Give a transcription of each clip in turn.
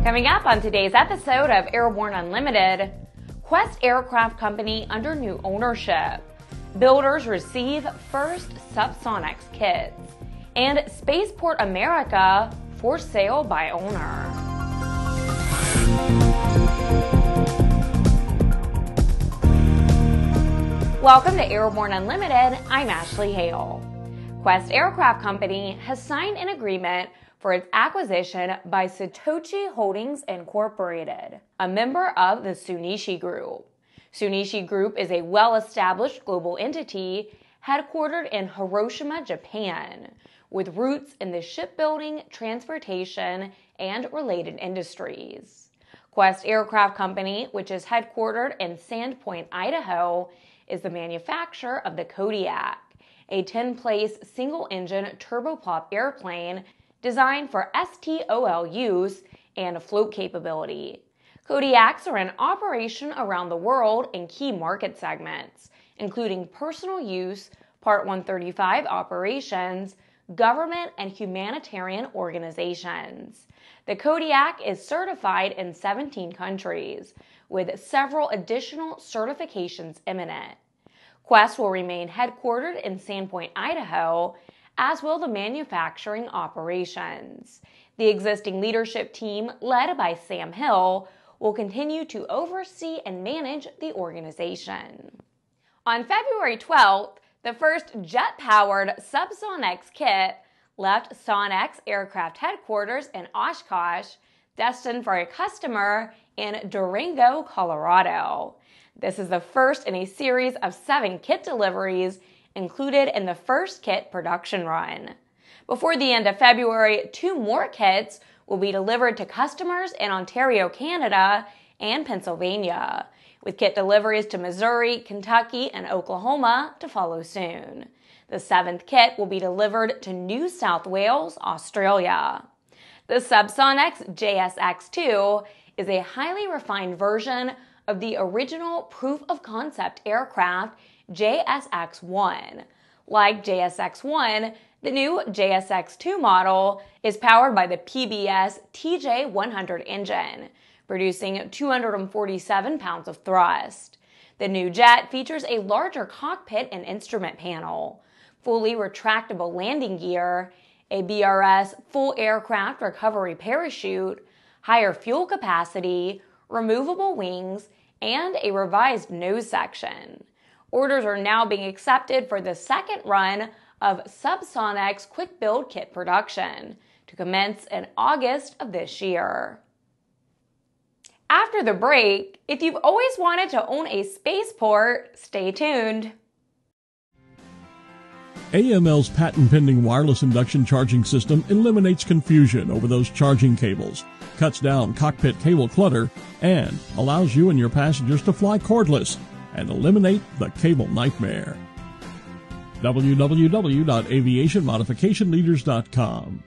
Coming up on today's episode of Airborne Unlimited, Quest Aircraft Company under new ownership, builders receive first SubSonex kits, and Spaceport America for sale by owner. Welcome to Airborne Unlimited. I'm Ashley Hale. Quest Aircraft Company has signed an agreement for its acquisition by Setouchi Holdings Inc, a member of the Tsuneishi Group. Tsuneishi Group is a well-established global entity headquartered in Hiroshima, Japan, with roots in the shipbuilding, transportation, and related industries. Quest Aircraft Company, which is headquartered in Sandpoint, Idaho, is the manufacturer of the Kodiak, a 10-place single-engine turboprop airplane designed for STOL use and float capability. Kodiaks are in operation around the world in key market segments, including personal use, Part 135 operations, government and humanitarian organizations. The Kodiak is certified in 17 countries, with several additional certifications imminent. Quest will remain headquartered in Sandpoint, Idaho, as will the manufacturing operations. The existing leadership team, led by Sam Hill, will continue to oversee and manage the organization. On February 12th, the first jet-powered SubSonex kit left Sonex Aircraft headquarters in Oshkosh, destined for a customer in Durango, Colorado. This is the first in a series of 7 kit deliveries included in the first kit production run. Before the end of February, 2 more kits will be delivered to customers in Ontario, Canada, and Pennsylvania, with kit deliveries to Missouri, Kentucky, and Oklahoma to follow soon. The 7th kit will be delivered to New South Wales, Australia. The SubSonex JSX-2 is a highly refined version of the original proof-of-concept aircraft JSX-1. Like JSX-1, the new JSX-2 model is powered by the PBS TJ100 engine, producing 247 pounds of thrust. The new jet features a larger cockpit and instrument panel, fully retractable landing gear, a BRS full aircraft recovery parachute, higher fuel capacity, removable wings, and a revised nose section. Orders are now being accepted for the second run of SubSonex quick build kit production to commence in August of this year. After the break, if you've always wanted to own a spaceport, stay tuned. AML's patent-pending wireless induction charging system eliminates confusion over those charging cables, cuts down cockpit cable clutter, and allows you and your passengers to fly cordless and eliminate the cable nightmare. www.aviationmodificationleaders.com.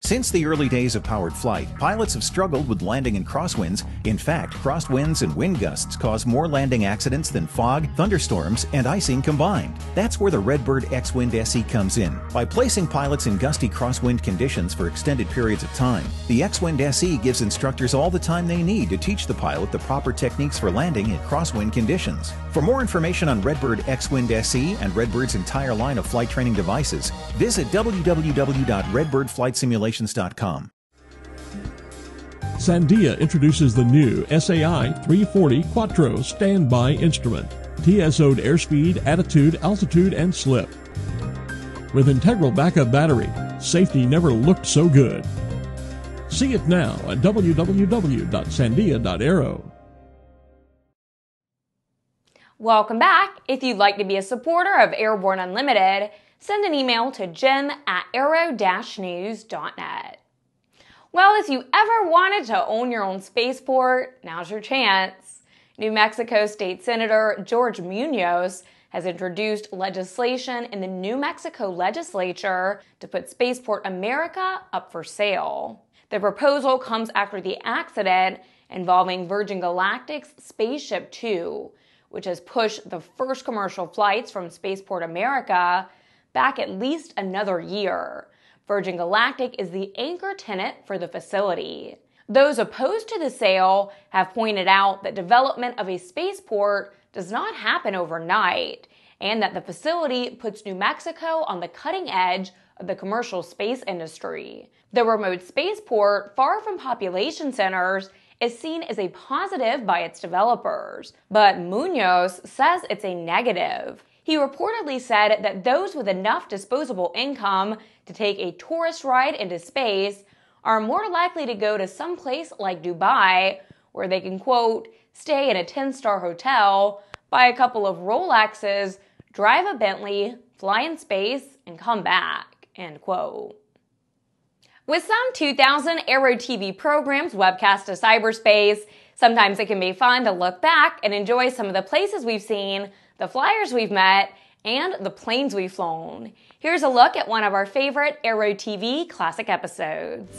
Since the early days of powered flight, pilots have struggled with landing in crosswinds. In fact, crosswinds and wind gusts cause more landing accidents than fog, thunderstorms, and icing combined. That's where the Redbird X-Wind SE comes in. By placing pilots in gusty crosswind conditions for extended periods of time, the X-Wind SE gives instructors all the time they need to teach the pilot the proper techniques for landing in crosswind conditions. For more information on Redbird X-Wind SE and Redbird's entire line of flight training devices, visit www.redbirdflightsimulations.com. Sandia introduces the new SAI 340 Quattro standby instrument, TSO'd airspeed, attitude, altitude, and slip. With integral backup battery, safety never looked so good. See it now at www.sandia.aero. Welcome back. If you'd like to be a supporter of Airborne Unlimited, send an email to jim@aero-news.net. Well, if you ever wanted to own your own spaceport, now's your chance. New Mexico State Senator George Munoz has introduced legislation in the New Mexico legislature to put Spaceport America up for sale. The proposal comes after the accident involving Virgin Galactic's SpaceShipTwo, which has pushed the first commercial flights from Spaceport America back at least another year. Virgin Galactic is the anchor tenant for the facility. Those opposed to the sale have pointed out that development of a spaceport does not happen overnight, and that the facility puts New Mexico on the cutting edge of the commercial space industry. The remote spaceport, far from population centers, is seen as a positive by its developers, but Munoz says it's a negative. He reportedly said that those with enough disposable income to take a tourist ride into space are more likely to go to some place like Dubai, where they can, quote, stay in a 10-star hotel, buy a couple of Rolexes, drive a Bentley, fly in space, and come back, end quote. With some 2,000 Aero-TV programs webcast to cyberspace, sometimes it can be fun to look back and enjoy some of the places we've seen, the flyers we've met, and the planes we've flown. Here's a look at one of our favorite Aero-TV classic episodes.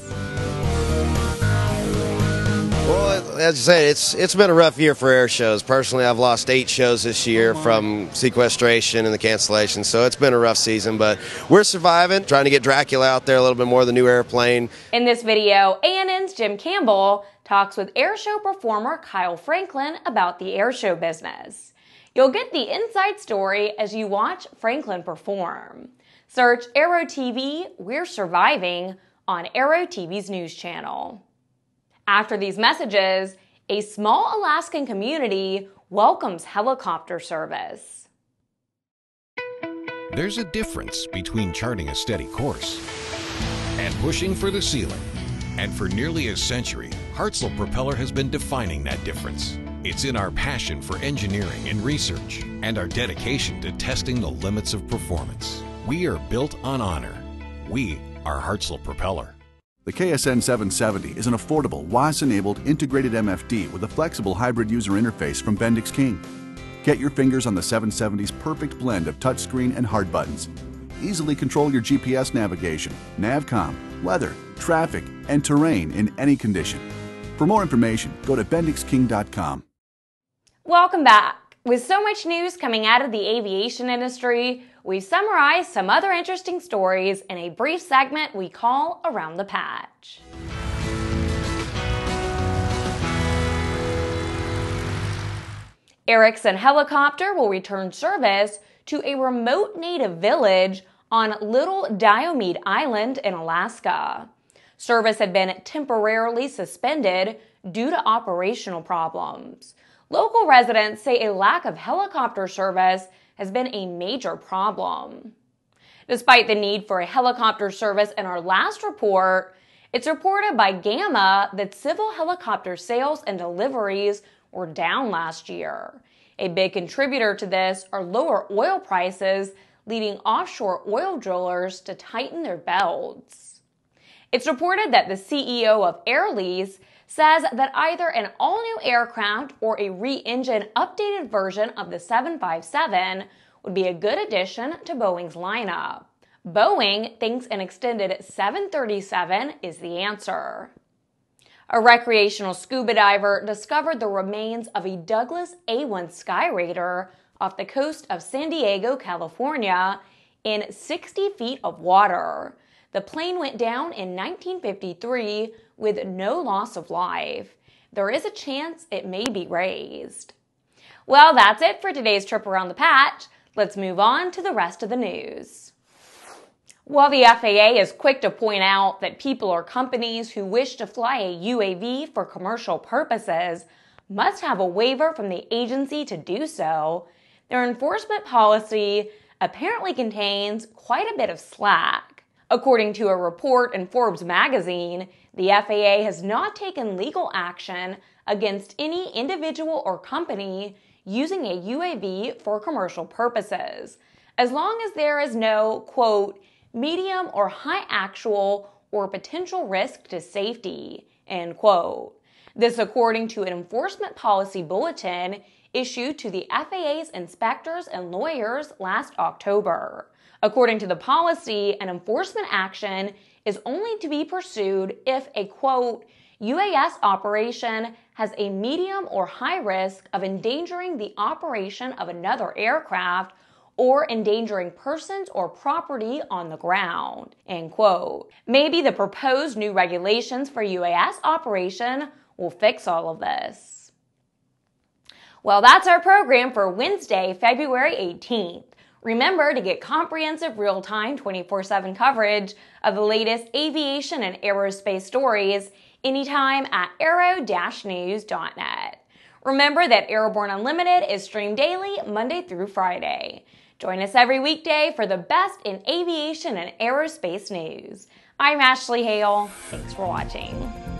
Well, as you say, it's been a rough year for air shows. Personally, I've lost 8 shows this year from sequestration and the cancellation, so it's been a rough season, but we're surviving, trying to get Dracula out there a little bit more, the new airplane. In this video, ANN's Jim Campbell talks with airshow performer Kyle Franklin about the airshow business. You'll get the inside story as you watch Franklin perform. Search Aero-TV, We're Surviving on Aero-TV's news channel. After these messages, a small Alaskan community welcomes helicopter service. There's a difference between charting a steady course and pushing for the ceiling. And for nearly a century, Hartzell Propeller has been defining that difference. It's in our passion for engineering and research and our dedication to testing the limits of performance. We are built on honor. We are Hartzell Propeller. The KSN 770 is an affordable, WAS-enabled integrated MFD with a flexible hybrid user interface from Bendix King. Get your fingers on the 770's perfect blend of touchscreen and hard buttons. Easily control your GPS navigation, Navcom, weather, traffic, and terrain in any condition. For more information, go to bendixking.com. Welcome back. With so much news coming out of the aviation industry, we've summarized some other interesting stories in a brief segment we call Around the Patch. Erickson Helicopter will return service to a remote native village on Little Diomede Island in Alaska. Service had been temporarily suspended due to operational problems. Local residents say a lack of helicopter service has been a major problem. Despite the need for a helicopter service in our last report, it's reported by Gamma that civil helicopter sales and deliveries were down last year. A big contributor to this are lower oil prices, leading offshore oil drillers to tighten their belts. It's reported that the CEO of Helis says that either an all-new aircraft or a re-engined updated version of the 757 would be a good addition to Boeing's lineup. Boeing thinks an extended 737 is the answer. A recreational scuba diver discovered the remains of a Douglas A-1 Skyraider off the coast of San Diego, California, in 60 feet of water. The plane went down in 1953 with no loss of life. There is a chance it may be raised. Well, that's it for today's trip around the patch. Let's move on to the rest of the news. While the FAA is quick to point out that people or companies who wish to fly a UAV for commercial purposes must have a waiver from the agency to do so, their enforcement policy apparently contains quite a bit of slack. According to a report in Forbes magazine, the FAA has not taken legal action against any individual or company using a UAV for commercial purposes, as long as there is no, quote, medium or high actual or potential risk to safety, end quote. This according to an enforcement policy bulletin issued to the FAA's inspectors and lawyers last October. According to the policy, an enforcement action is only to be pursued if a, quote, UAS operation has a medium or high risk of endangering the operation of another aircraft or endangering persons or property on the ground, end quote. Maybe the proposed new regulations for UAS operation will fix all of this. Well, that's our program for Wednesday, February 18th. Remember to get comprehensive real-time 24/7 coverage of the latest aviation and aerospace stories anytime at aero-news.net. Remember that Airborne Unlimited is streamed daily, Monday through Friday. Join us every weekday for the best in aviation and aerospace news. I'm Ashley Hale. Thanks for watching.